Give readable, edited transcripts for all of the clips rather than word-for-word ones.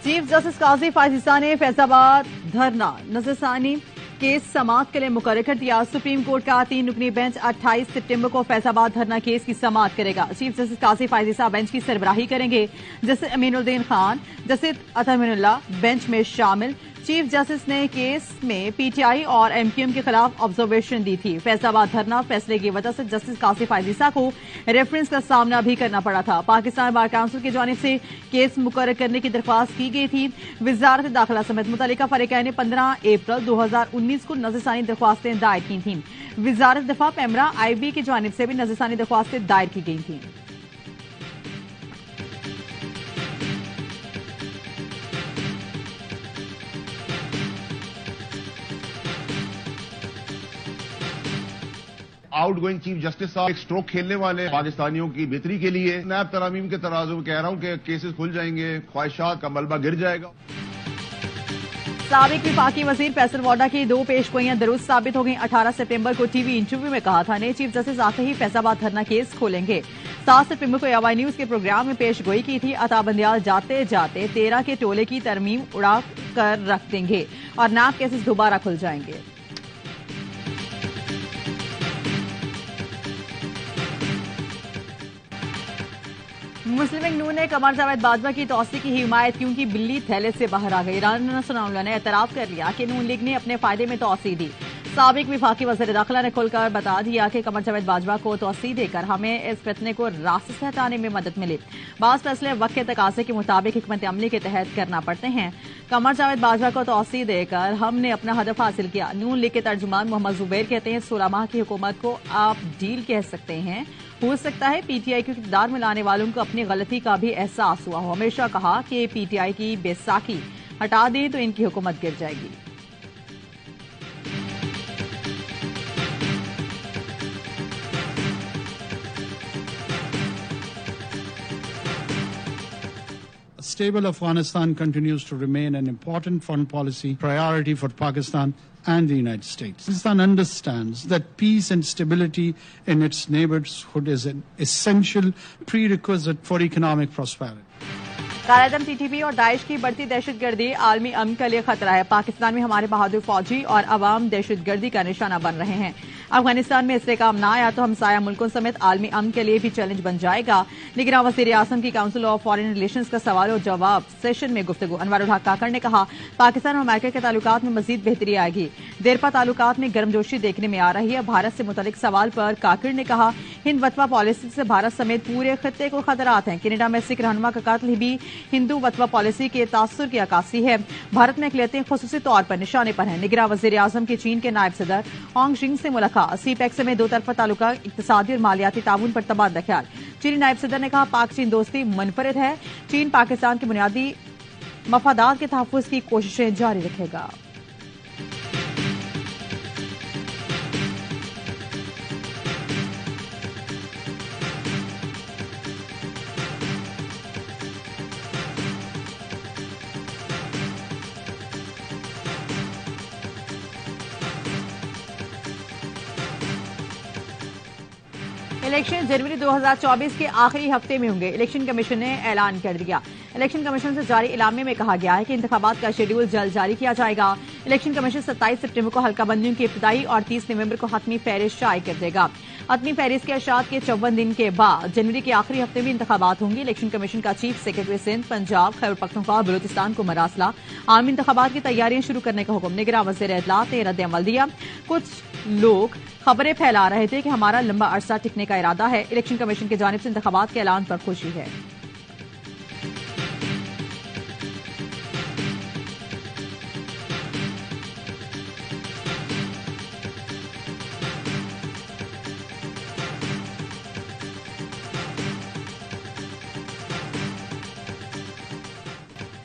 Chief justice قاضی فائز نے فیضآباد دھرنا نظرثانی case سماعت کے لیے مقرر کر دیا۔ سپریم کورٹ کا 3 رکنی بینچ 28 ستمبر کو فیضآباد دھرنا کیس کی سماعت کرے گا۔ چیف جسٹس قاضی فائز بینچ کی سربراہی کریں گے۔ جسٹس امین الدین خان، جسٹس اطہر من اللہ بینچ میں شامل۔ چیف جسٹس نے کیس میں پی ٹی آئی اور ایم کیو ایم کے خلاف آبزرویشن دی تھی۔ فیضآباد دھرنا فیصلے کی وجہ سے جسٹس قاضی فائز کو ریفرنس کا سامنا بھی کرنا پڑا تھا۔ پاکستان بار کونسل کی جانب سے کیس مقرر کرنے کی درخواست کی گئی تھی۔ وزارت داخلہ سمیت متعلقہ فریقین نے 15 اپریل 2019 کو نظرثانی درخواستیں دائر کی تھیں۔ وزارت دفاع پیمرا آئی بی کی جانب سے بھی نظرثانی درخواستیں دائر کی گئی تھیں۔ آؤٹ گوئنگ چیف جسٹس صاحب ایک سٹروک کھیلنے والے پاکستانیوں کی بہتری کے لیے نیب ترامیم کے ترازو میں کہہ رہا ہوں کہ کیسز کھل جائیں گے، خواہشات کا ملبہ گر جائے گا۔ سابق وفاقی وزیر فیصل واڈا کی 2 پیش گوئیاں درست ثابت ہو گئیں۔ 18 ستمبر کو ٹی وی انٹرویو میں کہا تھا نئے چیف جسٹس آتے ہی فیضآباد دھرنا کیس کھولیں گے۔ 7 ستمبر کو AY نیوز کے پروگرام میں پیش گوئی کی تھی۔ عطا بندیال جاتے جاتے 13 کے ٹولے کی ترمیم اڑا کر رکھ دیں گے اور نیب کیسز دوبارہ کھل جائیں گے۔ مسلم لیگ نون نے قمر جاوید باجوہ کی توسیع کی حمایت کیونکہ بلی تھیلے سے باہر آ گئی۔ رانا ثناء اللہ نے اعتراف کر لیا کہ نون لیگ نے اپنے فائدے میں توسیع دی۔ سابق وفاقی وزیر داخلہ نے کھل کر بتا دیا کہ قمر جاوید باجوہ کو توسیع دے کر ہمیں اس فتنے کو راستے سے ہٹانے میں مدد ملی۔ بعض فیصلے وقت کے تقاضے کے مطابق حکمت عملی کے تحت کرنا پڑتے ہیں۔ قمر جاوید باجوہ کو توسیع دے کر ہم نے اپنا ہدف حاصل کیا۔ نون لیگ کے ترجمان محمد زبیر کہتے ہیں 16 ماہ کی حکومت کو آپ ڈیل کہہ سکتے ہیں۔ ہو سکتا ہے پی ٹی آئی کو اقتدار میں لانے والوں کو اپنی غلطی کا بھی احساس ہوا ہو۔ ہمیشہ کہا کہ پی ٹی آئی کی بیساکھی ہٹا دیں تو ان کی حکومت گر جائے گی۔ A stable Afghanistan continues to remain an important foreign policy priority for Pakistan and the United States. Pakistan understands that peace and stability in its neighborhood is an essential prerequisite for economic prosperity. Quaid T T P اور داعش کی بڑھتی دہشت گردی عالمی امن کے لیے خطرہ ہے۔ پاکستان میں ہمارے بہادر فوجی اور عوام دہشت گردی کا نشانہ بن رہے ہیں۔ افغانستان میں استحکام نہ آیا تو ہمسایہ ملکوں سمیت عالمی امن کے لیے بھی چیلنج بن جائے گا۔ نگراں وزیر اعظم کی کونسل آف فارن ریلیشنز کا سوال و جواب سیشن میں گفتگو۔ انوار الحق کاکڑ نے کہا پاکستان اور امریکہ کے تعلقات میں مزید بہتری آئے گی۔ دیرپا تعلقات میں گرمجوشی دیکھنے میں آ رہی ہے۔ بھارت سے متعلق سوال پر کاکڑ نے کہا ہند وطوا پالیسی سے بھارت سمیت پورے خطے کو خطرات ہیں۔ کینیڈا میں سکھ رہنما کا قتل بھی ہندو وطوا پالیسی کے تاثر کی عکاسی ہے۔ بھارت میں اقلیتیں خصوصی طور پر نشانے پر ہیں۔ نگراں وزیر اعظم کی چین کے نائب صدر ہانگ شنگ سے ملاقات۔ سی پیک میں 2 طرفہ تعلقات، اقتصادی اور مالیاتی تعاون پر تبادلہ خیال۔ چینی نائب صدر نے کہا پاک چین دوستی منفرد ہے۔ چین پاکستان کے بنیادی مفادات کے تحفظ کی کوششیں جاری رکھے گا۔ الیکشن جنوری 2024 کے آخری ہفتے میں ہوں گے۔ الیکشن کمیشن نے اعلان کر دیا۔ الیکشن کمیشن سے جاری اعلامیے میں کہا گیا ہے کہ انتخابات کا شیڈول جلد جاری کیا جائے گا۔ الیکشن کمیشن 27 ستمبر کو حلقہ بندیوں کی ابتدائی اور 30 نومبر کو حتمی فہرست شائع کر دے گا۔ حتمی فہرست کے اشاعت کے 54 دن کے بعد جنوری کے آخری ہفتے میں انتخابات ہوں گے۔ الیکشن کمیشن کا چیف سیکرٹری سندھ، پنجاب، خیبر پختونخوا، بلوچستان کو مراسلہ عام انتخابات کی تیاریاں شروع کرنے کا حکم۔ نگراں وزیر اطلاعات نے رد عمل دیا۔ کچھ لوگ خبریں پھیلا رہے تھے کہ ہمارا لمبا عرصہ ٹکنے کا ارادہ ہے۔ الیکشن کمیشن کی جانب سے انتخابات کے اعلان پر خوشی ہے۔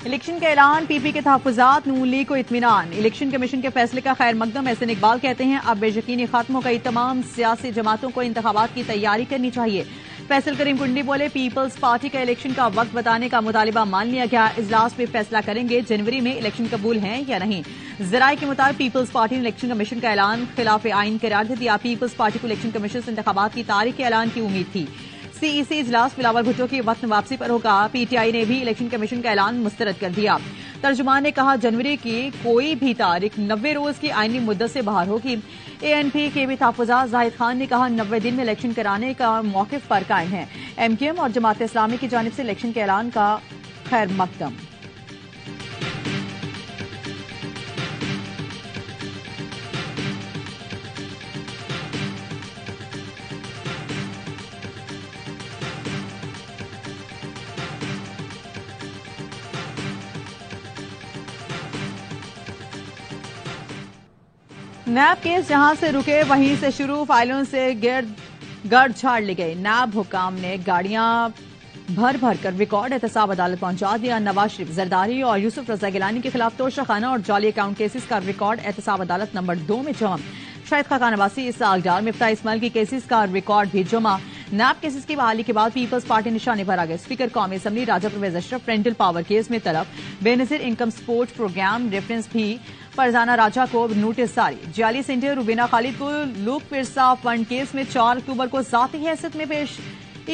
الیکشن کا اعلان، پی پی کے تحفظات، نون لیگ کو اطمینان۔ الیکشن کمیشن کے فیصلے کا خیر مقدم۔ احسن اقبال کہتے ہیں اب بے یقینی ختم ہو گئی، تمام سیاسی جماعتوں کو انتخابات کی تیاری کرنی چاہیے۔ فیصل کریم کنڈی بولے پیپلز پارٹی کا الیکشن کا وقت بتانے کا مطالبہ مان لیا گیا، اجلاس میں فیصلہ کریں گے جنوری میں الیکشن قبول ہیں یا نہیں۔ ذرائع کے مطابق پیپلز پارٹی نے الیکشن کمیشن کا اعلان خلاف آئین قرار دے دیا۔ پیپلز پارٹی کو الیکشن کمیشن سے انتخابات کی تاریخ کے اعلان کی امید تھی۔ CEC اجلاس بلاول بھٹو کی وطن واپسی پر ہوگا. PTI نے بھی الیکشن کمیشن کا اعلان مسترد کر دیا. ترجمان نے کہا جنوری کی کوئی بھی تاریخ 90 روز کی آئینی مدت سے باہر ہوگی. ANP کے بھی تحفظات زاہد خان نے کہا 90 دن میں الیکشن کرانے کا موقف پر قائم ہے. MQM اور جماعت اسلامی کی جانب سے الیکشن کے اعلان کا خیر مقدم. نیب کیس جہاں سے رکے وہیں سے شروع. فائلوں سے گرد جھاڑ لی گئی. نیب حکام نے گاڑیاں بھر بھر کر ریکارڈ احتساب عدالت پہنچا دیا. نواز شریف، زرداری اور یوسف رضا گیلانی کے خلاف توشہ خانہ اور جعلی اکاؤنٹ کیسز کا ریکارڈ احتساب عدالت نمبر 2 میں جمع. شاہد خاقان عباسی، اسحاق ڈار، مفتاح اسماعیل کی کیسز کا ریکارڈ بھی جمع. نیب کیسز کی بحالی کے بعد پیپلز پارٹی نشانے پر آ گئے. اسپیکر قومی اسمبلی راجہ پرویز اشرف رینٹل پاور کیس میں طلب. بے نظیر انکم سپورٹ پروگرام ریفرنس بھی. فرزانہ راجہ کو نوٹس جاری. جعلی سینٹر روبینہ خالد کو لوک پرسا فنڈ کیس میں 4 اکتوبر کو ذاتی حیثیت میں پیش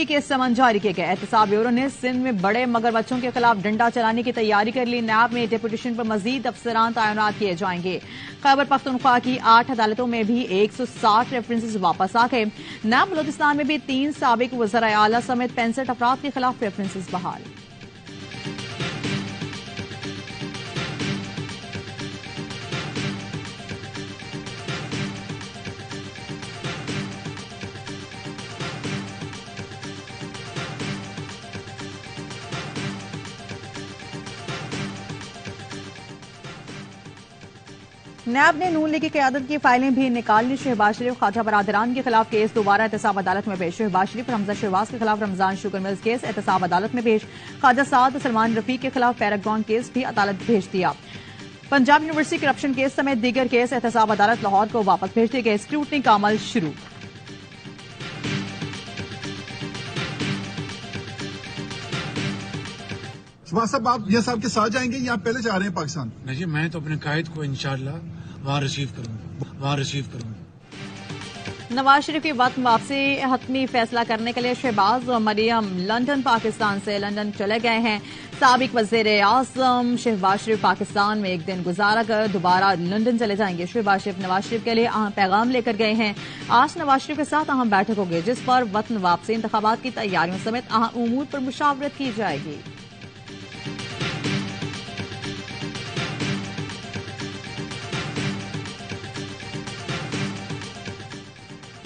کے سمن جاری کیے گئے. احتساب بیورو نے سندھ میں بڑے مگر بچوں کے خلاف ڈنڈا چلانے کی تیاری کر لی. نیب میں ڈپوٹیشن پر مزید افسران تعینات کیے جائیں گے. خیبر پختونخوا کی 8 عدالتوں میں بھی 160 ریفرنسز واپس آ گئے. نیب بلوچستان میں بھی 3 سابق وزراء اعلیٰ سمیت 65 افراد کے خلاف ریفرنسز بحال. نیب نے نون لیگ کی قیادت کی فائلیں بھی نکال لی. شہباز شریف خواجہ برادران کے خلاف کیس دوبارہ احتساب عدالت میں پیش. شہباز شریف حمزہ شہباز کے خلاف رمضان شوگر ملز کیس احتساب عدالت میں پیش. خواجہ سعد سلمان رفیق کے خلاف پیراگون کیس بھی عدالت بھیج دیا. پنجاب یونیورسٹی کرپشن کیس سمیت دیگر کیس احتساب عدالت لاہور کو واپس بھیج دیے گئے. اسکروٹنی کا عمل شروع. شہباز صاحب، آپ یہ صاحب کے ساتھ جائیں گے یا آپ پہلے جا رہے ہیں پاکستان؟ نہیں جی، میں تو اپنے قائد کو انشاءاللہ وہاں ریسیو کروں. نواز شریف کی وطن واپسی حتمی فیصلہ کرنے کے لیے شہباز و مریم لندن پاکستان سے لندن چلے گئے ہیں. سابق وزیر اعظم شہباز شریف پاکستان میں 1 دن گزارا کر دوبارہ لندن چلے جائیں گے. شہباز شریف نواز شریف کے لیے اہم پیغام لے کر گئے ہیں. آج نواز شریف کے ساتھ اہم بیٹھک ہوگی جس پر وطن واپسی، انتخابات کی تیاریوں سمیت اہم امور پر مشاورت کی جائے گی.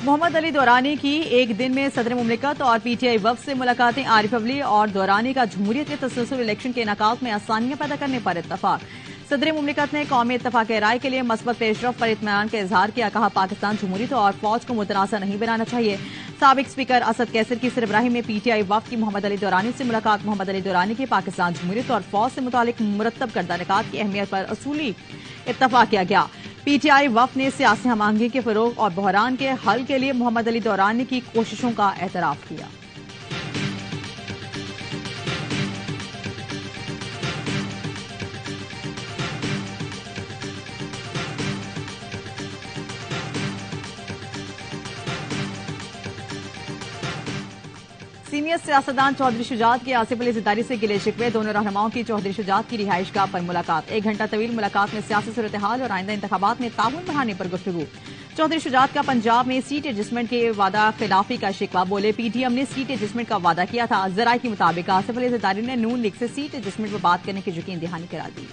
محمد علی دورانی کی 1 دن میں صدر مملکت اور PTI وفد سے ملاقاتیں. عارف عولی اور دورانی کا جمہوریت کے تسلسل الیکشن کے انعقاد میں آسانیاں پیدا کرنے پر اتفاق. صدر مملکت نے قومی اتفاق رائے کے لیے مثبت پیش رفت پر اطمینان کا اظہار کیا. کہا پاکستان جمہوریت اور فوج کو متنازع نہیں بنانا چاہیے. سابق اسپیکر اسد کیسر کی سربراہی میں PTI وفد کی محمد علی دورانی سے ملاقات. محمد علی دورانی کی پاکستان جمہوریت اور فوج سے متعلق مرتب کردہ نکات کی اہمیت پر اصولی اتفاق کیا گیا. PTI وفد نے سیاسی ہم آہنگی کے فروغ اور بحران کے حل کے لیے محمد علی دورانی کی کوششوں کا اعتراف کیا. سینئر سیاستدان چودھری شجاعت کی آصف علی زرداری سے گلے شکوے. دونوں رہنماؤں کی چودھری شجاعت کی رہائش گاہ پر ملاقات. 1 گھنٹہ طویل ملاقات میں سیاسی صورتحال اور آئندہ انتخابات میں تعاون بڑھانے پر گفتگو. چودھری شجاعت کا پنجاب میں سیٹ ایڈجسٹمنٹ کے وعدہ خلافی کا شکوہ. بولے PTM نے سیٹ ایڈجسٹمنٹ کا وعدہ کیا تھا. ذرائع کے مطابق آصف علی زرداری نے نون لیگ سے سیٹ ایڈجسٹمنٹ پر بات کرنے کی یقین دہانی کرا دی.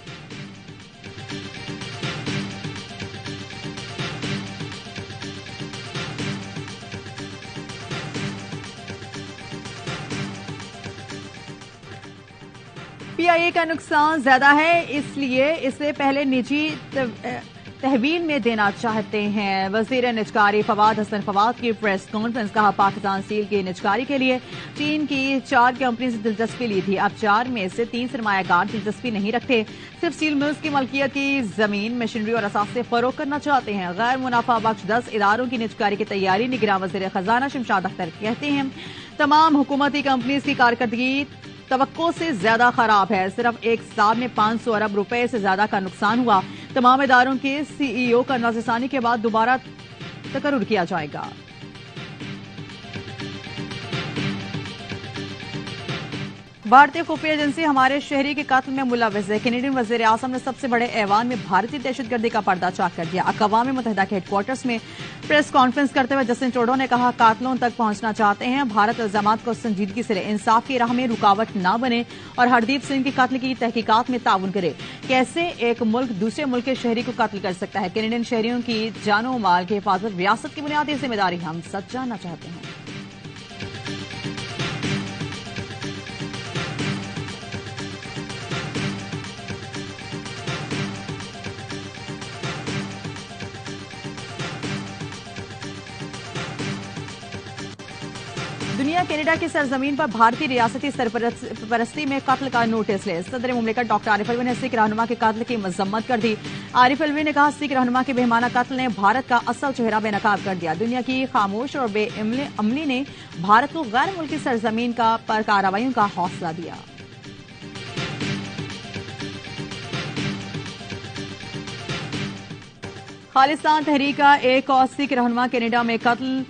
PIA کا نقصان زیادہ ہے، اس لیے اسے پہلے نجی تحویل میں دینا چاہتے ہیں. وزیر نجکاری فواد حسن فواد کی پریس کانفرنس. کہا پاکستان سیل کی نجکاری کے لیے چین کی 4 کمپنی سے دلچسپی لی تھی. اب 4 میں سے 3 سرمایہ کار دلچسپی نہیں رکھتے. صرف سیل ملز کی ملکیت کی زمین، مشینری اور اثاث سے فروغ کرنا چاہتے ہیں. غیر منافع بخش 10 اداروں کی نجکاری کی تیاری. نگراں وزیر خزانہ شمشاد اختر کہتے ہیں تمام حکومتی کمپنیز کی کارکردگی توقع سے زیادہ خراب ہے. صرف 1 سال میں 500 ارب روپے سے زیادہ کا نقصان ہوا. تمام اداروں کے CEO کا نظر ثانی کے بعد دوبارہ تقرر کیا جائے گا. بھارتی خفیہ ایجنسی ہمارے شہری کے قتل میں ملوث ہے. کینیڈین وزیر اعظم نے سب سے بڑے ایوان میں بھارتی دہشت گردی کا پردہ چاک کر دیا. اقوام متحدہ کے ہیڈ کوارٹرز میں پریس کانفرنس کرتے ہوئے جسٹن ٹروڈو نے کہا قاتلوں تک پہنچنا چاہتے ہیں. بھارت الزامات کو سنجیدگی سے لے, انصاف کی راہ میں رکاوٹ نہ بنے اور ہردیپ سنگھ کے قتل کی تحقیقات میں تعاون کرے. کیسے ایک ملک دوسرے ملک کے شہری کو قتل کر سکتا ہے؟ کینیڈین شہریوں کی جانوں و مال کی حفاظت ریاست کی بنیادی ذمہ داری. ہم سچ جاننا چاہتے ہیں. دنیا کینیڈا کی سرزمین پر بھارتی ریاستی سرپرستی میں قتل کا نوٹس لے. صدر مملکت ڈاکٹر عارف الوی نے سکھ رہنما کے قتل کی مذمت کر دی. عارف الوی نے کہا سکھ رہنما کے بہیمانہ قتل نے بھارت کا اصل چہرہ بے نقاب کر دیا. دنیا کی خاموش اور بے عملی نے بھارت کو غیر ملکی سرزمین پر کارروائیوں کا حوصلہ دیا. خالصان تحریک کا ایک اور سکھ رہنما کینیڈا میں قتل.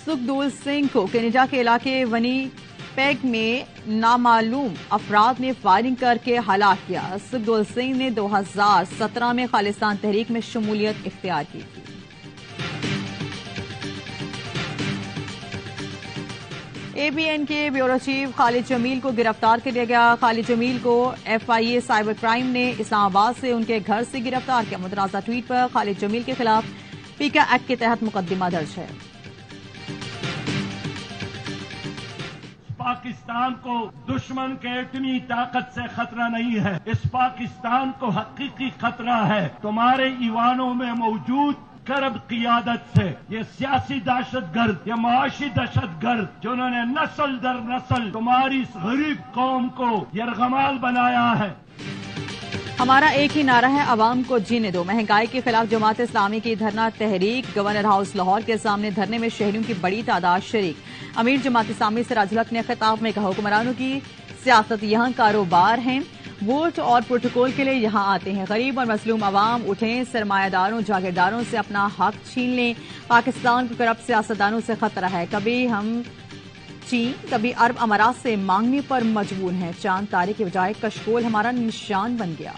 سکھدول سنگھ کو کینیڈا کے علاقے ونی پیگ میں نامعلوم افراد نے فائرنگ کر کے ہلاک کیا. سکھدول سنگھ نے 2017 میں خالصان تحریک میں شمولیت اختیار کی تھی. اے بی این کے بیورو چیف خالد جمیل کو گرفتار کر لیا گیا. خالد جمیل کو F I A cyber crime نے اسلام آباد سے ان کے گھر سے گرفتار کیا. متنازع ٹویٹ پر خالد جمیل کے خلاف پیکا ایکٹ کے تحت مقدمہ درج ہے. پاکستان کو دشمن کے اتنی طاقت سے خطرہ نہیں ہے. اس پاکستان کو حقیقی خطرہ ہے تمہارے ایوانوں میں موجود کرب قیادت سے. یہ سیاسی دہشت گرد, یہ معاشی دہشت گرد جنہوں نے نسل در نسل تمہاری اس غریب قوم کو یرغمال بنایا ہے. ہمارا ایک ہی نعرہ ہے, عوام کو جینے دو. مہنگائی کے خلاف جماعت اسلامی کی دھرنا تحریک. گورنر ہاؤس لاہور کے سامنے دھرنے میں شہریوں کی بڑی تعداد شریک. امیر جماعت اسلامی سراج الحق نے خطاب میں کہا حکمرانوں کی سیاست یہاں کاروبار ہیں, ووٹ اور پروٹوکول کے لیے یہاں آتے ہیں. غریب اور مظلوم عوام اٹھیں, سرمایہ داروں جاگیرداروں سے اپنا حق چھین لیں. پاکستان کو کرپٹ سیاستدانوں سے خطرہ ہے. کبھی ہم چین کبھی عرب امارات سے مانگنے پر مجبور ہیں. چاند تارے کے بجائے کشکول ہمارا نشان بن گیا.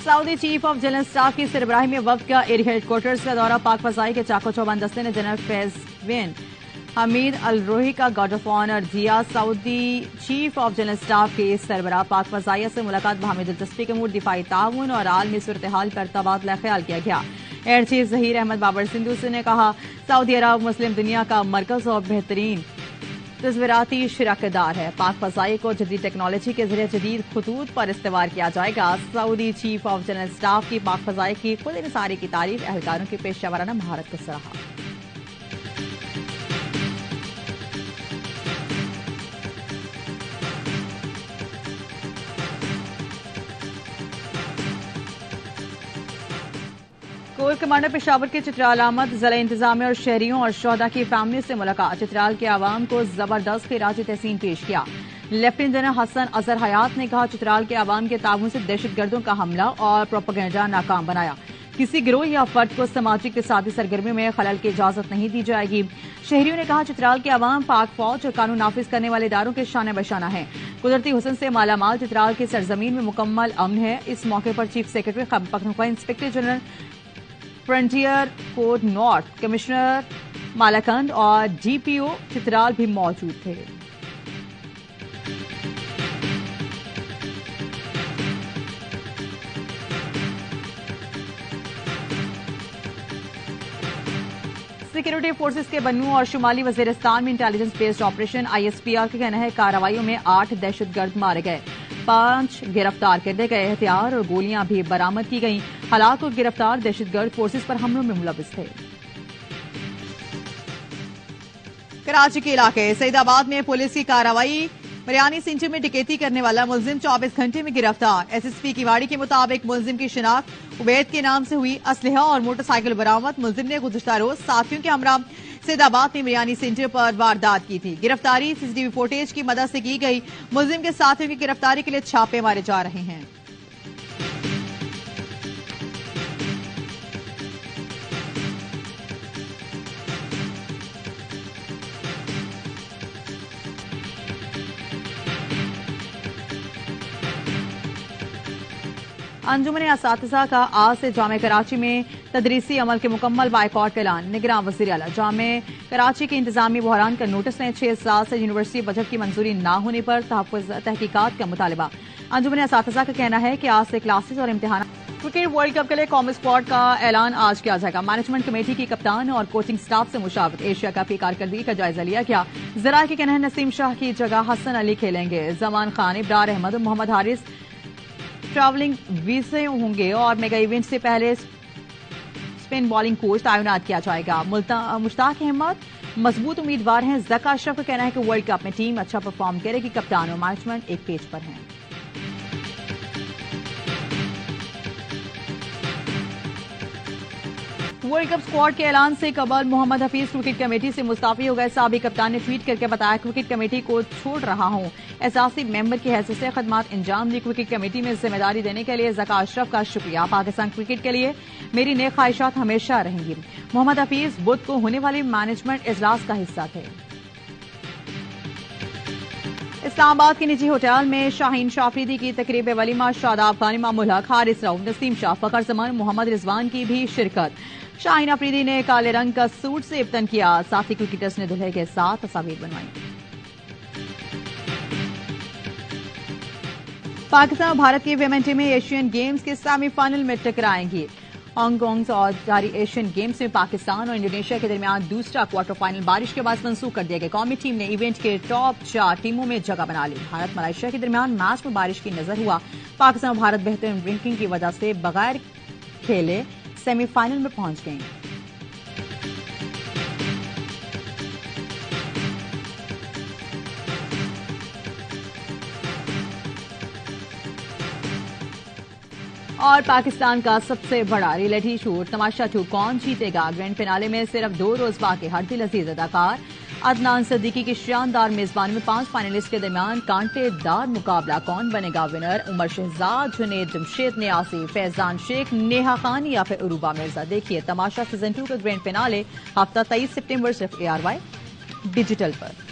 سعودی چیف آف جنرل اسٹاف کی سربراہی میں وفد کا ایریا ہیڈ کوارٹرز کا دورہ. پاک فضائی کے چاکو چوبان دستے نے جنرل فیض بن حمید الروحی کا گارڈ آف آنر دیا. سعودی چیف آف جنرل اسٹاف کے سربراہ پاک فضائیہ سے ملاقات. باہمی دلچسپی کے امور, دفاعی تعاون اور عالمی صورتحال پر تبادلہ خیال کیا گیا. ایئر چیف ظہیر احمد بابر سندھو نے کہا سعودی عرب مسلم دنیا کا مرکز اور بہترین تصویراتی شراکت دار ہے. پاک فضائی کو جدید ٹیکنالوجی کے ذریعے جدید خطوط پر استوار کیا جائے گا. سعودی چیف آف جنرل اسٹاف کی پاک فضائی کی خود انحصاری کی تعریف. اہلکاروں کی پیشہ ورانہ مہارت کو سراہا. کور کمانڈر پشاور کے چترال احمد ضلع انتظامیہ اور شہریوں اور شہداء کی فیملی سے ملاقات. چترال کے عوام کو زبردست خراج تحسین پیش کیا. لیفٹیننٹ جنرل حسن اظہر حیات نے کہا چترال کے عوام کے تعاون سے دہشت گردوں کا حملہ اور پروپیگنڈا ناکام بنایا. کسی گروہ یا فرد کو سماجی اقتصادی سرگرمیوں میں خلل کی اجازت نہیں دی جائے گی. شہریوں نے کہا چترال کے عوام پاک فوج اور قانون نافذ کرنے والے اداروں کے شانہ بشانہ ہیں. قدرتی حسن سے مالا مال چترال کی سرزمین میں مکمل امن ہے. اس موقع پر chief secretary Khyber Pakhtunkhwa inspector general frontier کوڈ نارتھ کمشنر مالاکنڈ اور ڈی پی او چترال بھی موجود تھے. سیکورٹی فورسز کے بنو اور شمالی وزیرستان میں انٹیلیجنس بیسڈ آپریشن ISPR کا کہنا ہے کارروائیوں میں 8 دہشت گرد مارے گئے, 5 گرفتار کر گئے. ہتھیار اور گولیاں بھی برآمد کی گئیں. ہلاک اور گرفتار دہشت گرد فورسز پر حملوں میں ملوث تھے. کراچی کے علاقے سعید آباد میں پولیس کی کارروائی. مریانی سینٹر میں ڈکیتی کرنے والا ملزم 24 گھنٹے میں گرفتار. SSP کی واڑی کے مطابق ملزم کی شناخت عبید کے نام سے ہوئی. اسلحہ اور موٹر سائیکل برآمد. ملزم نے گزشتہ روز ساتھیوں کے ہمراہ سعید آباد میں مریانی سینٹر پر واردات کی تھی. گرفتاری CCTV فوٹیج کی مدد سے کی گئی. ملزم کے ساتھیوں کی گرفتاری کے لیے چھاپے مارے جا رہے ہیں. انجمن اساتذہ کا آج سے جامعہ کراچی میں تدریسی عمل کے مکمل بائیکاٹ کا اعلان. نگراں وزیر اعلیٰ جامعہ کراچی کے انتظامی بحران کا نوٹس نے 6 سال سے یونیورسٹی بجٹ کی منظوری نہ ہونے پر تحقیقات کا مطالبہ. انجمن اساتذہ کا کہنا ہے کہ آج سے کلاسز اور امتحانات. کرکٹ ورلڈ کپ کے لیے قومی اسکواڈ کا اعلان آج کیا جائے گا. مینجمنٹ کمیٹی کی کپتان اور کوچنگ سٹاف سے مشاورت. ایشیا کپ کی کارکردگی کا جائزہ لیا گیا. ذرائع کے کہنا ہے نسیم شاہ کی جگہ حسن علی کھیلیں گے. زمان خان، ابرار احمد اور محمد حارث ٹریولنگ ویزے ہوں گے اور میگا ایونٹ سے پہلے اسپن بالنگ کوچ تعینات کیا جائے گا. مشتاق احمد مضبوط امیدوار ہیں. ذکا اشرف کا کہنا ہے کہ ورلڈ کپ میں ٹیم اچھا پرفارم کرے گی. کپتان اور مینجمنٹ ایک پیج پر ہیں. ورلڈ کپ اسکواڈ کے اعلان سے قبل محمد حفیظ کرکٹ کمیٹی سے مستعفی ہو گئے. سابق کپتان نے ٹویٹ کر کے بتایا کرکٹ کمیٹی کو چھوڑ رہا ہوں. اساسی ممبر کی حیثیت سے خدمات انجام دی. کرکٹ کمیٹی میں ذمہ داری دینے کے لیے ذکا اشرف کا شکریہ. پاکستان کرکٹ کے لیے میری نیک خواہشات ہمیشہ رہیں گی. محمد حفیظ بدھ کو ہونے والی مینجمنٹ اجلاس کا حصہ تھے. اسلام آباد کے نجی ہوٹل میں شاہین شافریدی کی تقریب ولیمہ. شاداب خان، امام الحق، حارث رؤف، نسیم شاہ، فخر زمان، محمد رضوان کی بھی شرکت. شاہین افریدی نے کالے رنگ کا سوٹ سے ابتن کیا. ساتھی کرکٹرز نے دلہے کے ساتھ تصاویر بنوائی. پاکستان اور بھارت کی ویمن ٹیمیں ایشین گیمز کے سیمی فائنل میں ٹکرائیں گی. ہانگ کانگ سے اور جاری ایشین گیمز میں پاکستان اور انڈونیشیا کے درمیان دوسرا کوارٹر فائنل بارش کے بعد منسوخ کر دیا گیا. قومی ٹیم نے ایونٹ کے ٹاپ 4 ٹیموں میں جگہ بنا لی. بھارت ملائیشیا کے درمیان میچ میں بارش کی نظر ہوا. پاکستان اور بھارت بہترین رینکنگ کی وجہ سے بغیر کھیلے سیمی فائنل میں پہنچ گئے. اور پاکستان کا سب سے بڑا ریئلٹی شو تماشا 2 کون جیتے گا. گرینڈ فنالے میں صرف 2 روز باقی. ہر دل عزیز اداکار عدنان صدیقی کی شاندار میزبانی میں 5 فائنلسٹ کے درمیان کانٹے دار مقابلہ. کون بنے گا ونر؟ عمر شہزاد، جنید جمشید نیاسی، فیضان شیخ، نیہا خان یا پھر عروبہ مرزا. دیکھیے تماشا سیزن 2 کا گرینڈ فنالے ہفتہ 23 سپتمبر صرف ARY ڈیجیٹل پر.